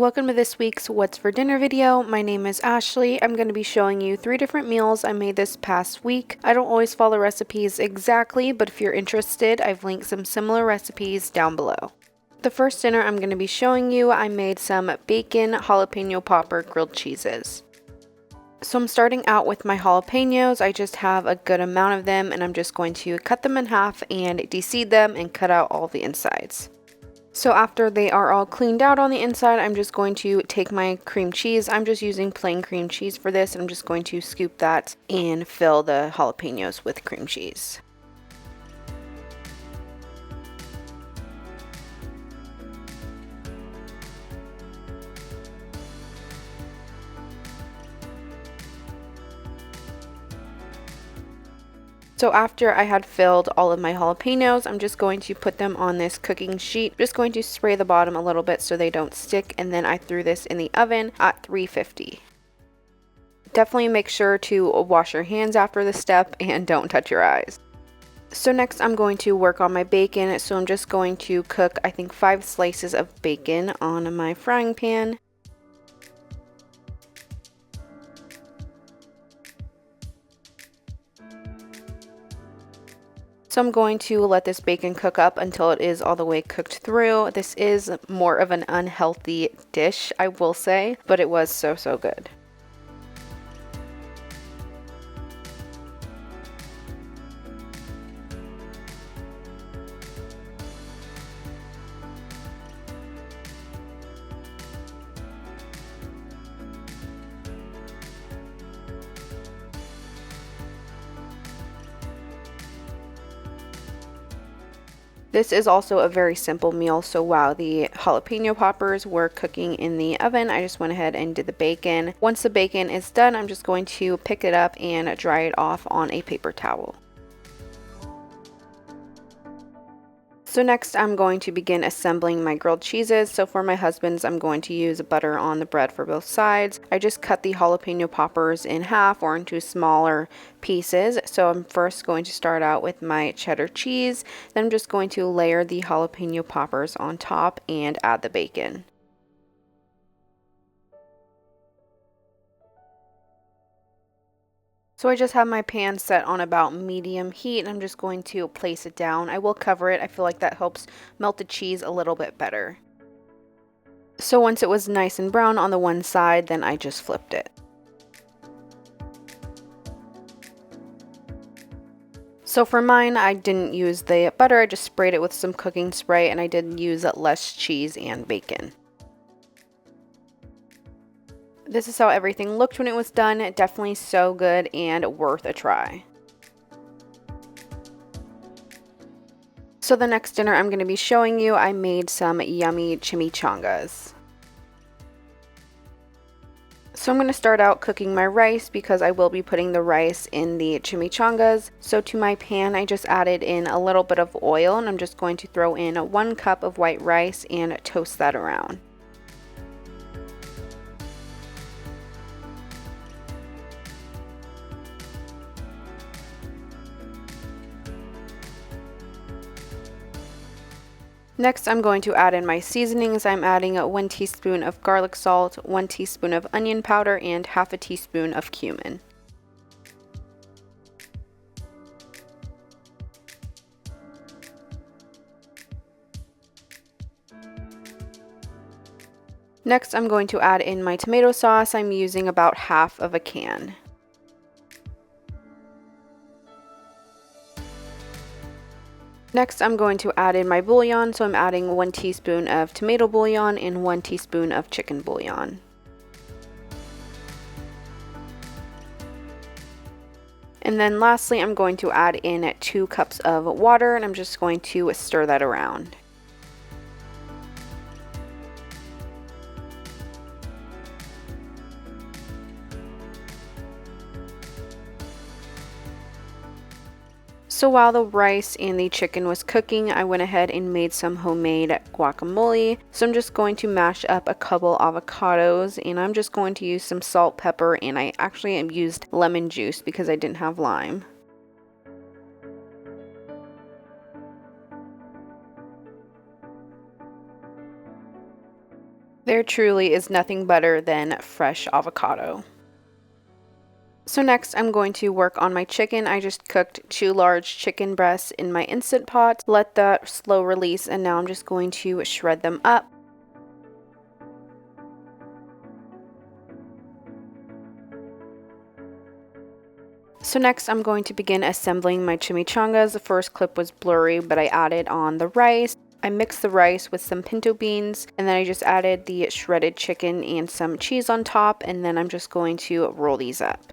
Welcome to this week's What's for Dinner video. My name is Ashley. I'm going to be showing you 3 different meals I made this past week. I don't always follow recipes exactly, but if you're interested, I've linked some similar recipes down below. The first dinner I'm going to be showing you, I made some bacon jalapeno popper grilled cheeses. So I'm starting out with my jalapenos. I just have a good amount of them and I'm just going to cut them in half and deseed them and cut out all the insides. So after they are all cleaned out on the inside, I'm just going to take my cream cheese. I'm just using plain cream cheese for this, and I'm just going to scoop that and fill the jalapenos with cream cheese. So after I had filled all of my jalapenos, I'm just going to put them on this cooking sheet. Just going to spray the bottom a little bit so they don't stick, and then I threw this in the oven at 350. Definitely make sure to wash your hands after this step and don't touch your eyes. So next I'm going to work on my bacon. So I'm just going to cook, I think, 5 slices of bacon on my frying pan. So I'm going to let this bacon cook up until it is all the way cooked through. This is more of an unhealthy dish, I will say, but it was so good. This is also a very simple meal, so while the jalapeno poppers were cooking in the oven, I just went ahead and did the bacon. Once the bacon is done, I'm just going to pick it up and dry it off on a paper towel. So next I'm going to begin assembling my grilled cheeses. So for my husband's, I'm going to use butter on the bread for both sides. I just cut the jalapeno poppers in half or into smaller pieces. So I'm first going to start out with my cheddar cheese. Then I'm just going to layer the jalapeno poppers on top and add the bacon. So I just have my pan set on about medium heat and I'm just going to place it down. I will cover it. I feel like that helps melt the cheese a little bit better. So once it was nice and brown on the one side, then I just flipped it. So for mine, I didn't use the butter. I just sprayed it with some cooking spray and I did use less cheese and bacon. This is how everything looked when it was done. Definitely so good and worth a try. So the next dinner I'm going to be showing you, I made some yummy chimichangas. So I'm going to start out cooking my rice because I will be putting the rice in the chimichangas. So to my pan, I just added in a little bit of oil and I'm just going to throw in 1 cup of white rice and toast that around. Next, I'm going to add in my seasonings. I'm adding 1 teaspoon of garlic salt, 1 teaspoon of onion powder, and half a teaspoon of cumin. Next, I'm going to add in my tomato sauce. I'm using about half of a can. Next, I'm going to add in my bouillon, so I'm adding 1 teaspoon of tomato bouillon and 1 teaspoon of chicken bouillon. And then lastly, I'm going to add in 2 cups of water and I'm just going to stir that around. So while the rice and the chicken was cooking, I went ahead and made some homemade guacamole. So I'm just going to mash up a couple avocados and I'm just going to use some salt, pepper, and I actually used lemon juice because I didn't have lime. There truly is nothing better than fresh avocado. So next I'm going to work on my chicken. I just cooked 2 large chicken breasts in my Instant Pot, let that slow release, and now I'm just going to shred them up. So next I'm going to begin assembling my chimichangas. The first clip was blurry, but I added on the rice. I mixed the rice with some pinto beans, and then I just added the shredded chicken and some cheese on top, and then I'm just going to roll these up.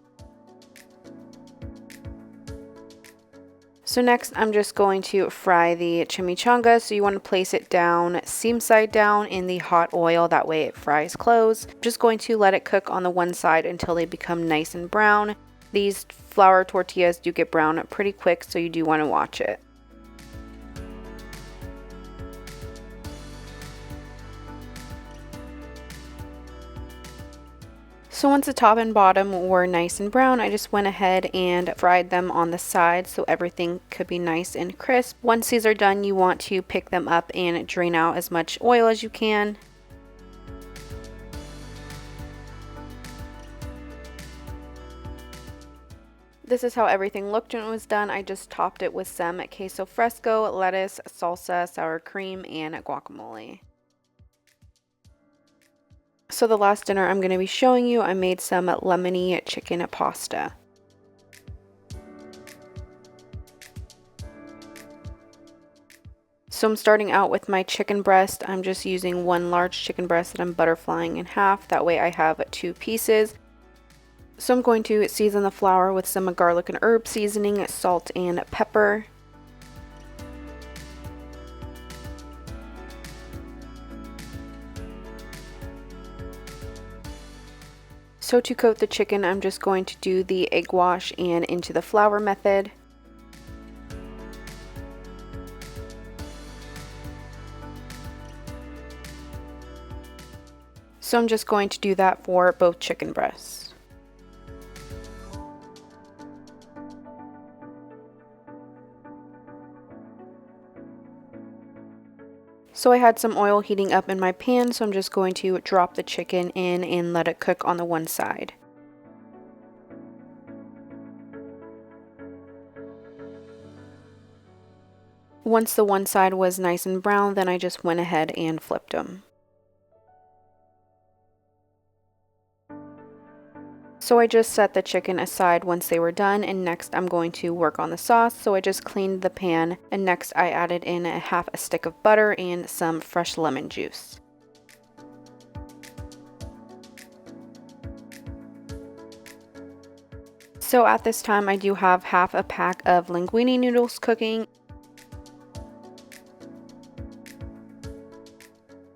So next I'm just going to fry the chimichanga. So you want to place it down, seam side down in the hot oil, that way it fries close. I'm just going to let it cook on the one side until they become nice and brown. These flour tortillas do get brown pretty quick, so you do want to watch it. So once the top and bottom were nice and brown, I just went ahead and fried them on the side so everything could be nice and crisp. Once these are done, you want to pick them up and drain out as much oil as you can. This is how everything looked when it was done. I just topped it with some queso fresco, lettuce, salsa, sour cream, and guacamole. So the last dinner I'm going to be showing you, I made some lemony chicken pasta. So I'm starting out with my chicken breast. I'm just using 1 large chicken breast that I'm butterflying in half. That way I have 2 pieces. So I'm going to season the flour with some garlic and herb seasoning, salt and pepper. So to coat the chicken, I'm just going to do the egg wash and into the flour method. So I'm just going to do that for both chicken breasts. So I had some oil heating up in my pan, so I'm just going to drop the chicken in and let it cook on the one side. Once the one side was nice and brown, then I just went ahead and flipped them. So I just set the chicken aside once they were done, and next I'm going to work on the sauce. So I just cleaned the pan, and next I added in half a stick of butter and some fresh lemon juice. So at this time I do have half a pack of linguine noodles cooking.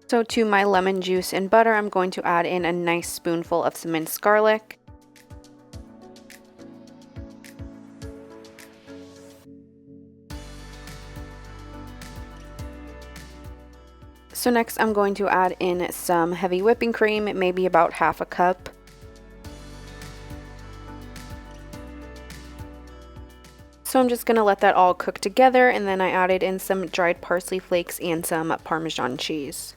So to my lemon juice and butter, I'm going to add in a nice spoonful of some minced garlic. So next I'm going to add in some heavy whipping cream, maybe about half a cup. So I'm just going to let that all cook together, and then I added in some dried parsley flakes and some Parmesan cheese.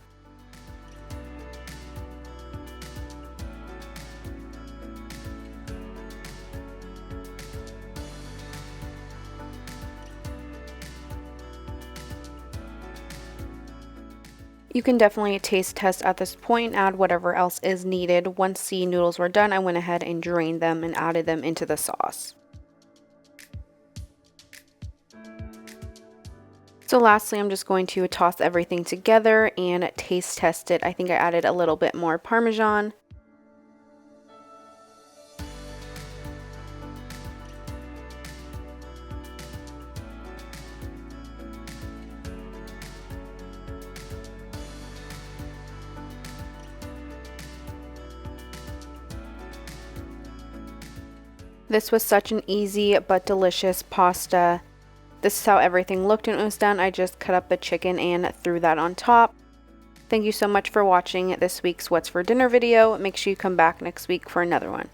You can definitely taste test at this point, add whatever else is needed. Once the noodles were done, I went ahead and drained them and added them into the sauce. So lastly, I'm just going to toss everything together and taste test it. I think I added a little bit more Parmesan. This was such an easy but delicious pasta. This is how everything looked when it was done. I just cut up the chicken and threw that on top. Thank you so much for watching this week's What's for Dinner video. Make sure you come back next week for another one.